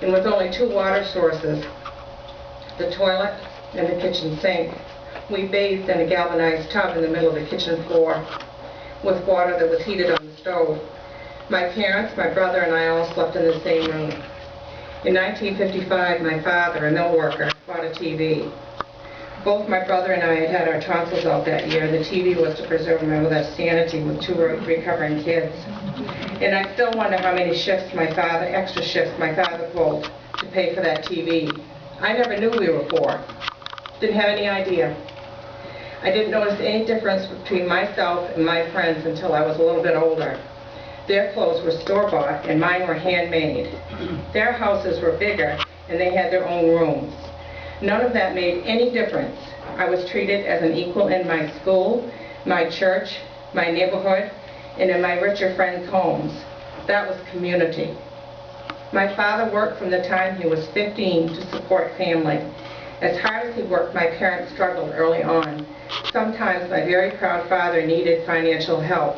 and with only 2 water sources, the toilet and the kitchen sink. We bathed in a galvanized tub in the middle of the kitchen floor with water that was heated on the stove. My parents, my brother, and I all slept in the same room. In 1955, my father, a mill worker, bought a TV. Both my brother and I had had our tonsils out that year. The TV was to preserve my mother's sanity with 2 recovering kids. And I still wonder how many extra shifts my father pulled to pay for that TV. I never knew we were poor. Didn't have any idea. I didn't notice any difference between myself and my friends until I was a little bit older. Their clothes were store-bought and mine were handmade. Their houses were bigger and they had their own rooms. None of that made any difference. I was treated as an equal in my school, my church, my neighborhood, and in my richer friends' homes. That was community. My father worked from the time he was 15 to support family. As hard as he worked, my parents struggled early on. Sometimes my very proud father needed financial help.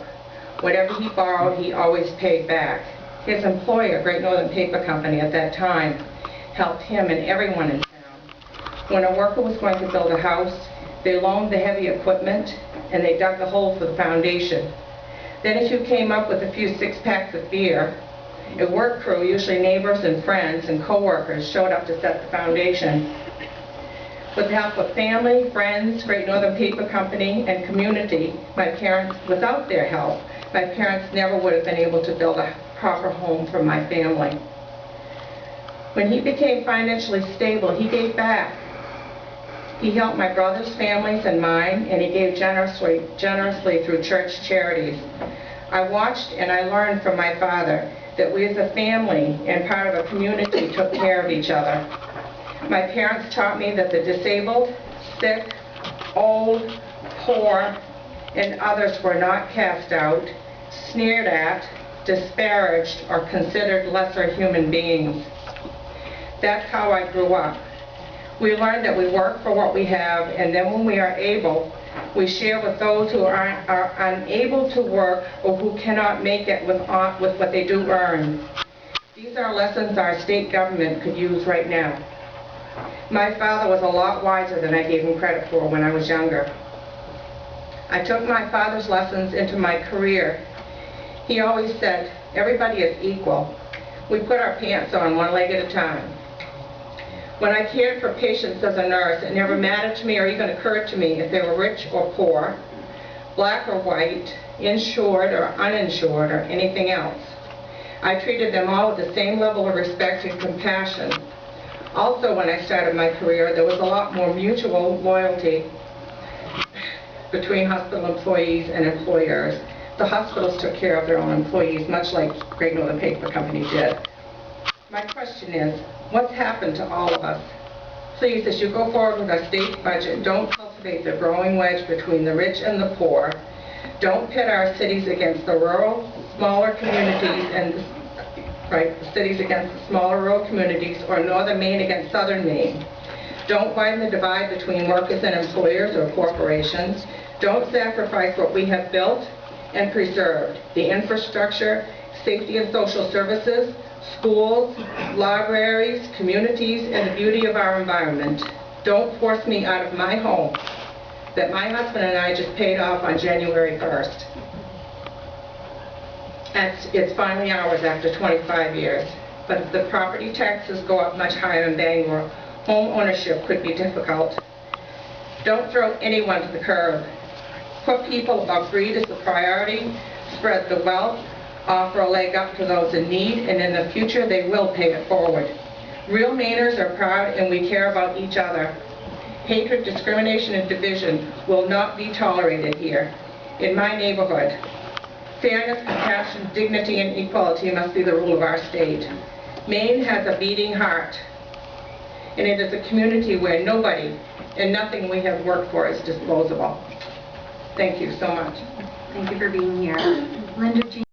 Whatever he borrowed, he always paid back. His employer, Great Northern Paper Company at that time, helped him and everyone in town. When a worker was going to build a house, they loaned the heavy equipment and they dug the hole for the foundation. Then if you came up with a few 6-packs of beer, a work crew, usually neighbors and friends and co-workers, showed up to set the foundation. With the help of family, friends, Great Northern Paper Company, and community, without their help, my parents never would have been able to build a proper home for my family. When he became financially stable, he gave back. He helped my brother's families and mine, and he gave generously through church charities. I watched and I learned from my father that we as a family and part of a community took care of each other. My parents taught me that the disabled, sick, old, poor, and others were not cast out, sneered at, disparaged, or considered lesser human beings. That's how I grew up. We learned that we work for what we have, and then when we are able, we share with those who are unable to work or who cannot make it with what they do earn. These are lessons our state government could use right now. My father was a lot wiser than I gave him credit for when I was younger. I took my father's lessons into my career. He always said, everybody is equal. We put our pants on one leg at a time. When I cared for patients as a nurse, it never mattered to me or even occurred to me if they were rich or poor, black or white, insured or uninsured, or anything else. I treated them all with the same level of respect and compassion. Also, when I started my career, there was a lot more mutual loyalty between hospital employees and employers. The hospitals took care of their own employees, much like Great Northern Paper Company did. My question is, what's happened to all of us? Please, as you go forward with our state budget, don't cultivate the growing wedge between the rich and the poor. Don't pit our cities against the rural, smaller communities and the cities against the smaller rural communities, or northern Maine against southern Maine. Don't widen the divide between workers and employers or corporations. Don't sacrifice what we have built and preserved, the infrastructure, safety and social services, schools, libraries, communities, and the beauty of our environment. Don't force me out of my home that my husband and I just paid off on January 1st. It's finally ours after 25 years. But if the property taxes go up much higher in Bangor, home ownership could be difficult. Don't throw anyone to the curb. Put people above greed as the priority, spread the wealth, offer a leg up to those in need, and in the future they will pay it forward. Real Mainers are proud and we care about each other. Hatred, discrimination, and division will not be tolerated here. In my neighborhood, fairness, compassion, dignity, and equality must be the rule of our state. Maine has a beating heart, and it is a community where nobody and nothing we have worked for is disposable. Thank you so much. Thank you for being here. Linda Jean